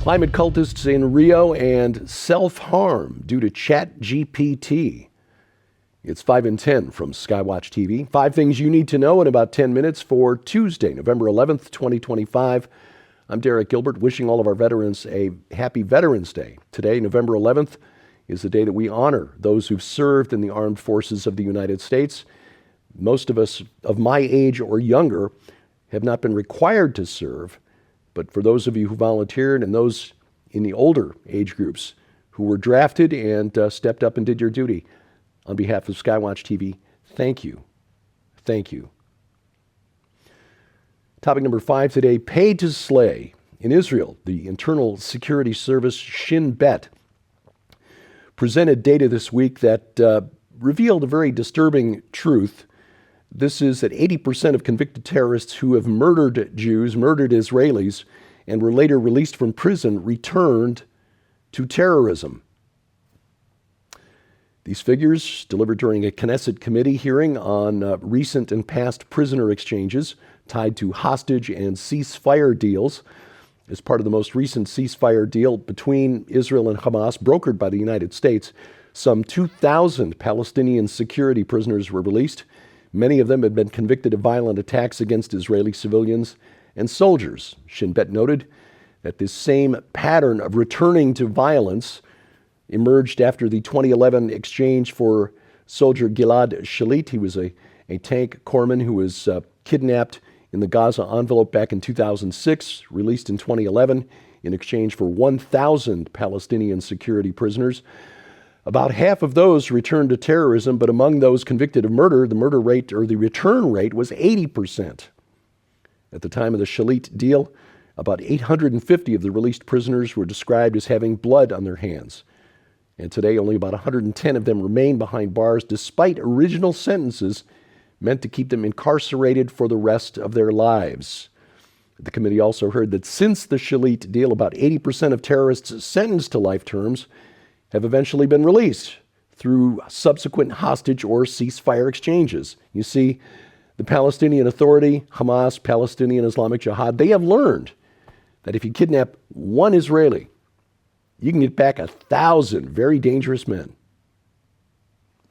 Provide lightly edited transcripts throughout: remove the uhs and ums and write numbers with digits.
Climate cultists in Rio and self-harm due to Chat-GPT. It's 5 and 10 from Skywatch TV. 5 things you need to know in about 10 minutes for Tuesday, November 11th, 2025. I'm Derek Gilbert, wishing all of our veterans a happy Veterans Day. Today, November 11th, is the day that we honor those who've served in the armed forces of the United States. Most of us of my age or younger have not been required to serve, but for those of you who volunteered and those in the older age groups who were drafted and stepped up and did your duty, on behalf of Skywatch TV, thank you. Thank you. Topic number 5 today, paid to slay. In Israel, the Internal Security Service Shin Bet presented data this week that revealed a very disturbing truth. This is that 80% of convicted terrorists who have murdered Jews, murdered Israelis, and were later released from prison returned to terrorism. These figures, delivered during a Knesset committee hearing on recent and past prisoner exchanges tied to hostage and ceasefire deals, as part of the most recent ceasefire deal between Israel and Hamas, brokered by the United States, some 2,000 Palestinian security prisoners were released. Many of them had been convicted of violent attacks against Israeli civilians and soldiers. Shin Bet noted that this same pattern of returning to violence emerged after the 2011 exchange for soldier Gilad Shalit. He was a tank corpsman who was kidnapped in the Gaza envelope back in 2006, released in 2011 in exchange for 1,000 Palestinian security prisoners. About half of those returned to terrorism, but among those convicted of murder, the murder rate or the return rate was 80%. At the time of the Shalit deal, about 850 of the released prisoners were described as having blood on their hands. And today, only about 110 of them remain behind bars, despite original sentences meant to keep them incarcerated for the rest of their lives. The committee also heard that since the Shalit deal, about 80% of terrorists sentenced to life terms have eventually been released through subsequent hostage or ceasefire exchanges. You see, the Palestinian Authority, Hamas, Palestinian Islamic Jihad, they have learned that if you kidnap one Israeli, you can get back 1,000 very dangerous men.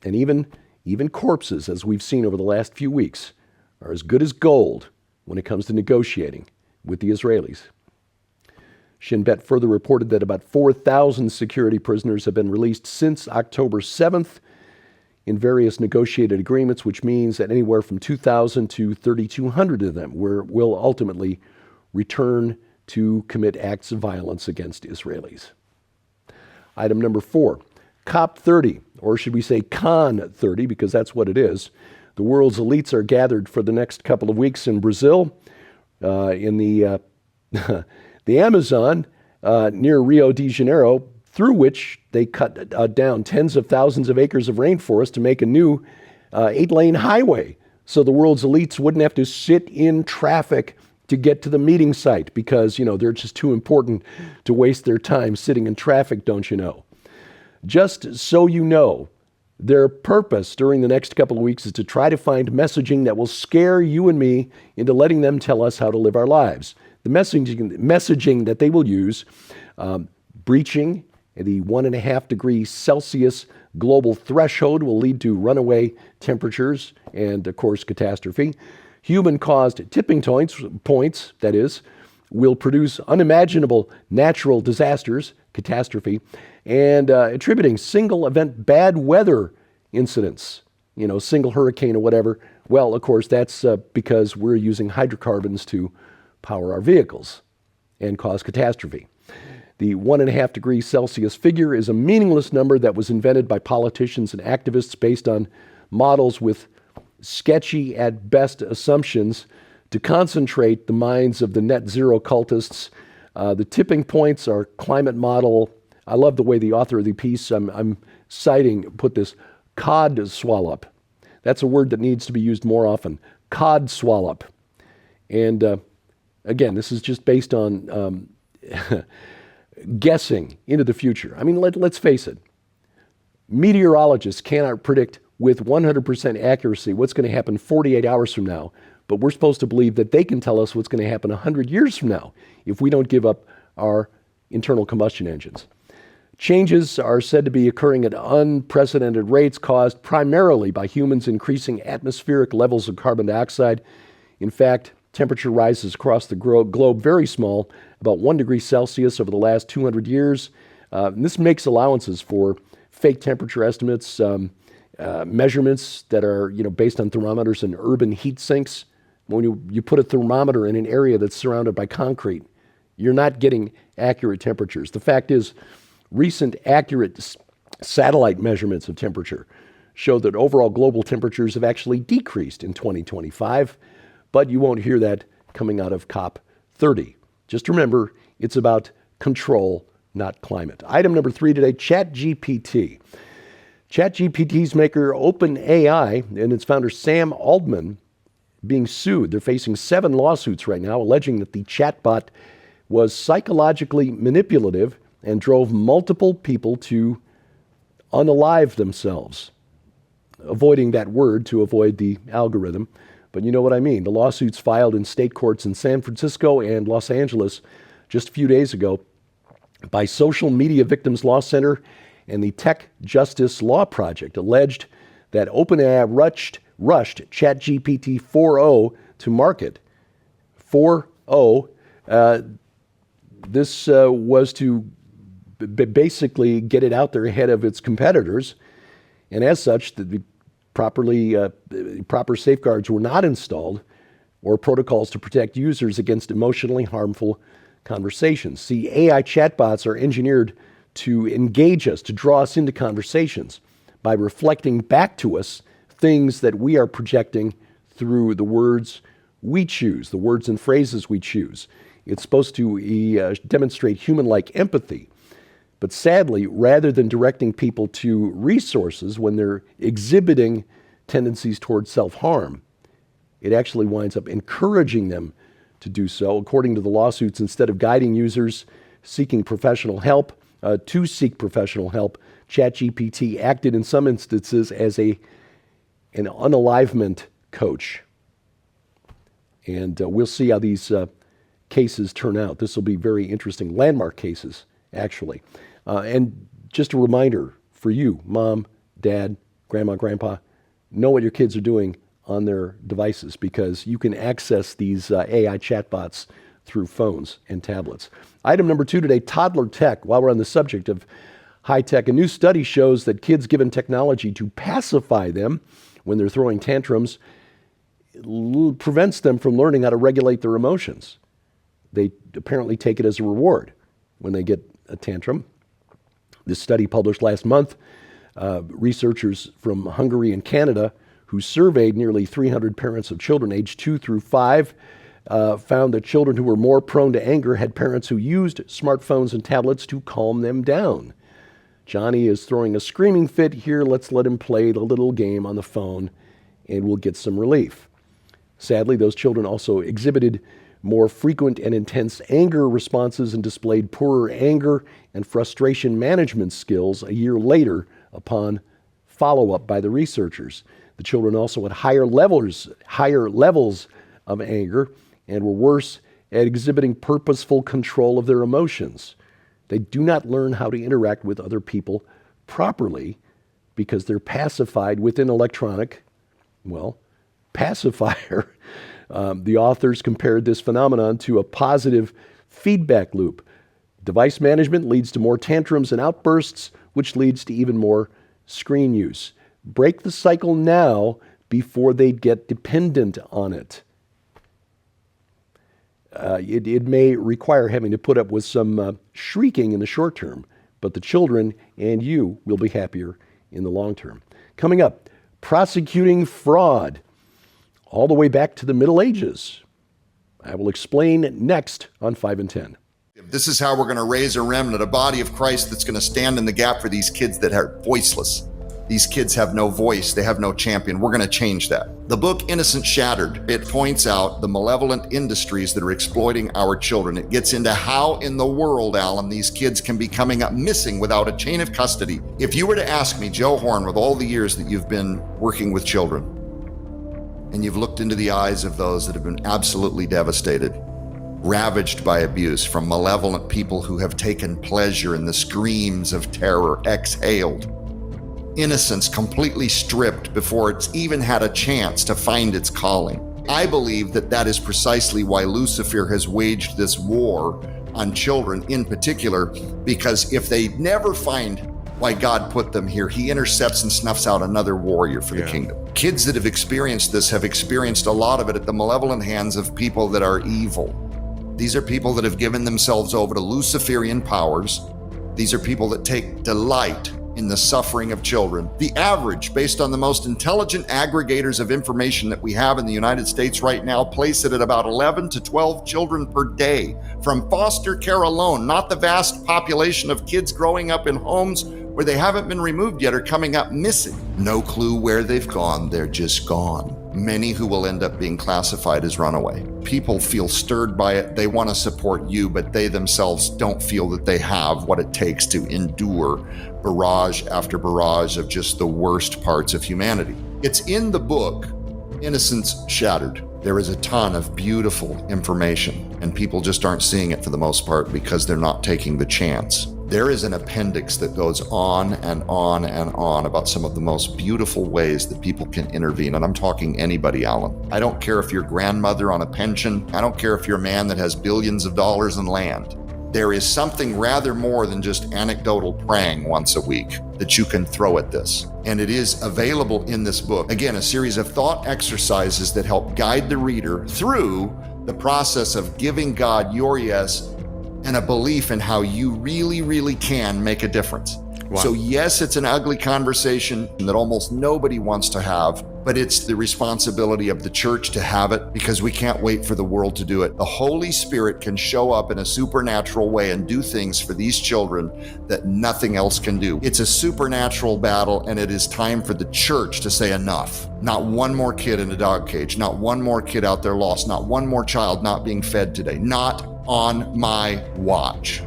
And even corpses, as we've seen over the last few weeks, are as good as gold when it comes to negotiating with the Israelis. Shin Bet further reported that about 4,000 security prisoners have been released since October 7th in various negotiated agreements, which means that anywhere from 2,000 to 3,200 of them will ultimately return to commit acts of violence against Israelis. Item number 4, COP30, or should we say CON30, because that's what it is. The world's elites are gathered for the next couple of weeks in Brazil, in the Amazon near Rio de Janeiro, through which they cut down tens of thousands of acres of rainforest to make a new 8-lane highway so the world's elites wouldn't have to sit in traffic to get to the meeting site because, they're just too important to waste their time sitting in traffic, don't you know? Just so you know, their purpose during the next couple of weeks is to try to find messaging that will scare you and me into letting them tell us how to live our lives. The messaging that they will use, breaching the 1.5 degrees Celsius global threshold will lead to runaway temperatures and, of course, catastrophe. Human-caused tipping points, that is, will produce unimaginable natural disasters, catastrophe, and attributing single-event bad weather incidents, single hurricane or whatever. Well, of course, that's because we're using hydrocarbons to power our vehicles and cause catastrophe. The 1.5 degrees Celsius figure is a meaningless number that was invented by politicians and activists based on models with sketchy at best assumptions to concentrate the minds of the net zero cultists. The tipping points are climate model. I love the way the author of the piece I'm citing put this, cod swallop. That's a word that needs to be used more often, cod swallop. And again, this is just based on guessing into the future. I mean, let's face it. Meteorologists cannot predict with 100% accuracy what's going to happen 48 hours from now, but we're supposed to believe that they can tell us what's going to happen 100 years from now if we don't give up our internal combustion engines. Changes are said to be occurring at unprecedented rates caused primarily by humans increasing atmospheric levels of carbon dioxide. In fact, temperature rises across the globe very small, about 1 degree Celsius over the last 200 years. And this makes allowances for fake temperature estimates, measurements that are based on thermometers in urban heat sinks. When you put a thermometer in an area that's surrounded by concrete, you're not getting accurate temperatures. The fact is, recent accurate satellite measurements of temperature show that overall global temperatures have actually decreased in 2025, but you won't hear that coming out of COP30. Just remember, it's about control, not climate. Item number 3 today, Chat-GPT. Chat-GPT's maker, OpenAI, and its founder, Sam Altman, being sued. They're facing 7 lawsuits right now, alleging that the chatbot was psychologically manipulative and drove multiple people to unalive themselves. Avoiding that word to avoid the algorithm, but you know what I mean. The lawsuits filed in state courts in San Francisco and Los Angeles just a few days ago by Social Media Victims Law Center and the Tech Justice Law Project alleged that OpenAI rushed ChatGPT 4.0 to market. 4.0, this was to basically get it out there ahead of its competitors, and as such, the proper safeguards were not installed or protocols to protect users against emotionally harmful conversations. See, AI chatbots are engineered to engage us, to draw us into conversations by reflecting back to us things that we are projecting through the words we choose, the words and phrases we choose. It's supposed to demonstrate human-like empathy. But sadly, rather than directing people to resources when they're exhibiting tendencies towards self-harm, it actually winds up encouraging them to do so. According to the lawsuits, instead of guiding users seeking professional help, to seek professional help, ChatGPT acted in some instances as an unalivement coach. And we'll see how these cases turn out. This will be very interesting. Landmark cases, actually. And just a reminder for you, mom, dad, grandma, grandpa, know what your kids are doing on their devices, because you can access these AI chatbots through phones and tablets. Item number 2 today, toddler tech. While we're on the subject of high tech, a new study shows that kids given technology to pacify them when they're throwing tantrums prevents them from learning how to regulate their emotions. They apparently take it as a reward when they get a tantrum. This study published last month, researchers from Hungary and Canada who surveyed nearly 300 parents of children aged 2 through 5 found that children who were more prone to anger had parents who used smartphones and tablets to calm them down. Johnny is throwing a screaming fit here. Let's let him play the little game on the phone and we'll get some relief. Sadly, those children also exhibited more frequent and intense anger responses and displayed poorer anger and frustration management skills a year later upon follow-up by the researchers. The children also had higher levels of anger and were worse at exhibiting purposeful control of their emotions. They do not learn how to interact with other people properly because they're pacified with an electronic, pacifier. The authors compared this phenomenon to a positive feedback loop. Device management leads to more tantrums and outbursts, which leads to even more screen use. Break the cycle now before they get dependent on it. It may require having to put up with some shrieking in the short term, but the children and you will be happier in the long term. Coming up, prosecuting fraud all the way back to the Middle Ages. I will explain next on 5 and 10. This is how we're going to raise a remnant, a body of Christ that's going to stand in the gap for these kids that are voiceless. These kids have no voice. They have no champion. We're going to change that. The book, Innocent Shattered, it points out the malevolent industries that are exploiting our children. It gets into how in the world, Alan, these kids can be coming up missing without a chain of custody. If you were to ask me, Joe Horn, with all the years that you've been working with children, and you've looked into the eyes of those that have been absolutely devastated, ravaged by abuse from malevolent people who have taken pleasure in the screams of terror exhaled. Innocence completely stripped before it's even had a chance to find its calling. I believe that that is precisely why Lucifer has waged this war on children in particular, because if they never find why God put them here, he intercepts and snuffs out another warrior for the kingdom. Kids that have experienced this have experienced a lot of it at the malevolent hands of people that are evil. These are people that have given themselves over to Luciferian powers. These are people that take delight in the suffering of children. The average, based on the most intelligent aggregators of information that we have in the United States right now, place it at about 11 to 12 children per day from foster care alone, not the vast population of kids growing up in homes where they haven't been removed yet or coming up missing. No clue where they've gone, they're just gone. Many who will end up being classified as runaway. People feel stirred by it, they want to support you, but they themselves don't feel that they have what it takes to endure barrage after barrage of just the worst parts of humanity. It's in the book, Innocence Shattered. There is a ton of beautiful information, and people just aren't seeing it for the most part because they're not taking the chance. There is an appendix that goes on and on and on about some of the most beautiful ways that people can intervene. And I'm talking anybody, Alan. I don't care if you're grandmother on a pension. I don't care if you're a man that has billions of dollars in land. There is something rather more than just anecdotal praying once a week that you can throw at this. And it is available in this book. Again, a series of thought exercises that help guide the reader through the process of giving God your yes and a belief in how you really, really can make a difference. Wow. So yes, it's an ugly conversation that almost nobody wants to have, but it's the responsibility of the church to have it because we can't wait for the world to do it. The Holy Spirit can show up in a supernatural way and do things for these children that nothing else can do. It's a supernatural battle, and it is time for the church to say enough. Not one more kid in a dog cage, not one more kid out there lost, not one more child not being fed today, not on my watch.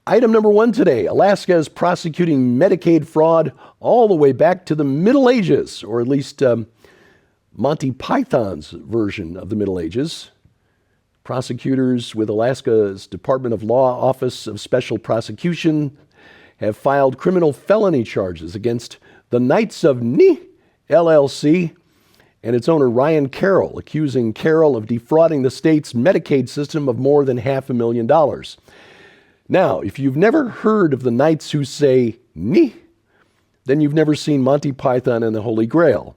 Item number one today, Alaska is prosecuting Medicaid fraud all the way back to the Middle Ages, or at least Monty Python's version of the Middle Ages. Prosecutors with Alaska's Department of Law Office of Special Prosecution have filed criminal felony charges against the Knights of Ni LLC and its owner Ryan Carroll, accusing Carroll of defrauding the state's Medicaid system of more than $500,000. Now, if you've never heard of the Knights who say Ni, then you've never seen Monty Python and the Holy Grail,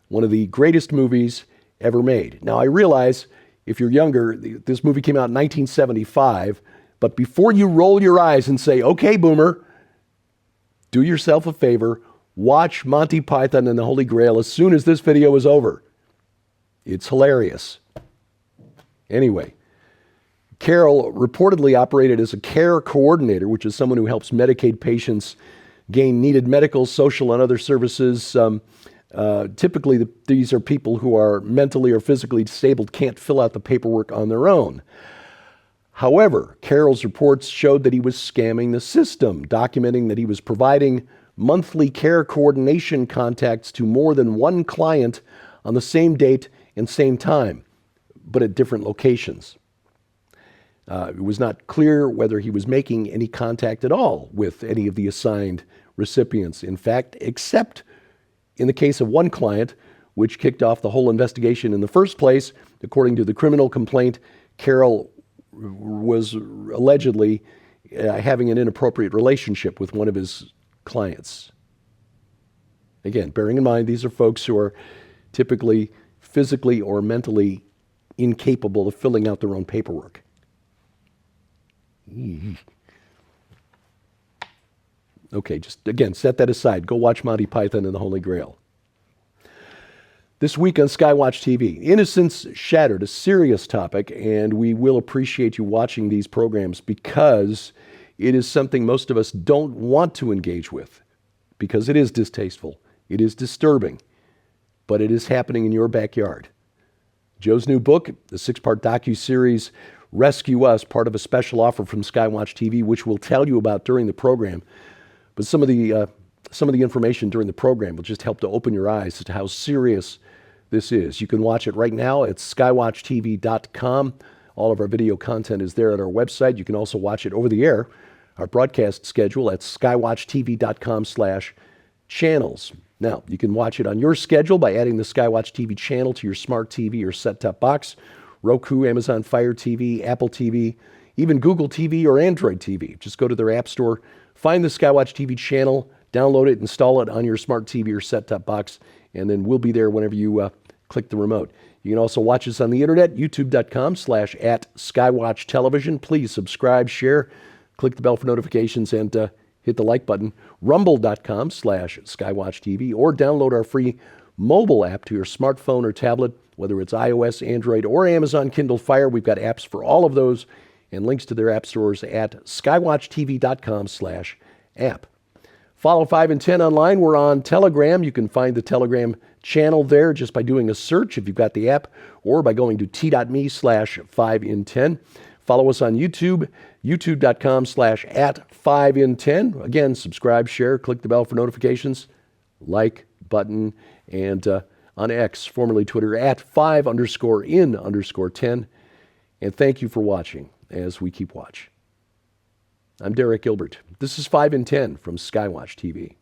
one of the greatest movies ever made. Now, I realize if you're younger, this movie came out in 1975, but before you roll your eyes and say, okay, boomer, do yourself a favor, watch Monty Python and the Holy Grail as soon as this video is over. It's hilarious. Anyway, Carroll reportedly operated as a care coordinator, which is someone who helps Medicaid patients gain needed medical, social, and other services. Typically, these are people who are mentally or physically disabled, can't fill out the paperwork on their own. However, Carroll's reports showed that he was scamming the system, documenting that he was providing monthly care coordination contacts to more than one client on the same date and same time, but at different locations. It was not clear whether he was making any contact at all with any of the assigned recipients. In fact, except in the case of one client, which kicked off the whole investigation in the first place. According to the criminal complaint, Carroll was allegedly having an inappropriate relationship with one of his clients. Again, bearing in mind, these are folks who are typically physically or mentally incapable of filling out their own paperwork. Okay, just again, set that aside. Go watch Monty Python and the Holy Grail. This week on Skywatch TV, Innocence Shattered, a serious topic, and we will appreciate you watching these programs because it is something most of us don't want to engage with because it is distasteful, it is disturbing, but it is happening in your backyard. Joe's new book, the 6-part docuseries Rescue Us, part of a special offer from Skywatch TV, which we'll tell you about during the program. But some of the information during the program will just help to open your eyes as to how serious this is. You can watch it right now at skywatchtv.com. All of our video content is there at our website. You can also watch it over the air, our broadcast schedule at skywatchtv.com/channels. Now, you can watch it on your schedule by adding the Skywatch TV channel to your smart TV or set-top box, Roku, Amazon Fire TV, Apple TV, even Google TV or Android TV. Just go to their app store, find the Skywatch TV channel, download it, install it on your smart TV or set-top box, and then we'll be there whenever you click the remote. You can also watch us on the internet, youtube.com/@Skywatch Television. Please subscribe, share, click the bell for notifications, and hit the like button. Rumble.com/Skywatch TV, or download our free mobile app to your smartphone or tablet, whether it's iOS, Android, or Amazon Kindle Fire. We've got apps for all of those and links to their app stores at skywatchtv.com/app. Follow 5 in 10 online. We're on Telegram. You can find the Telegram channel there just by doing a search if you've got the app, or by going to t.me/5in10. Follow us on YouTube, youtube.com/@5in10. Again, subscribe, share, click the bell for notifications, like button, and on X, formerly Twitter, @5_in_10. And thank you for watching as we keep watch. I'm Derek Gilbert. This is 5 in 10 from Skywatch TV.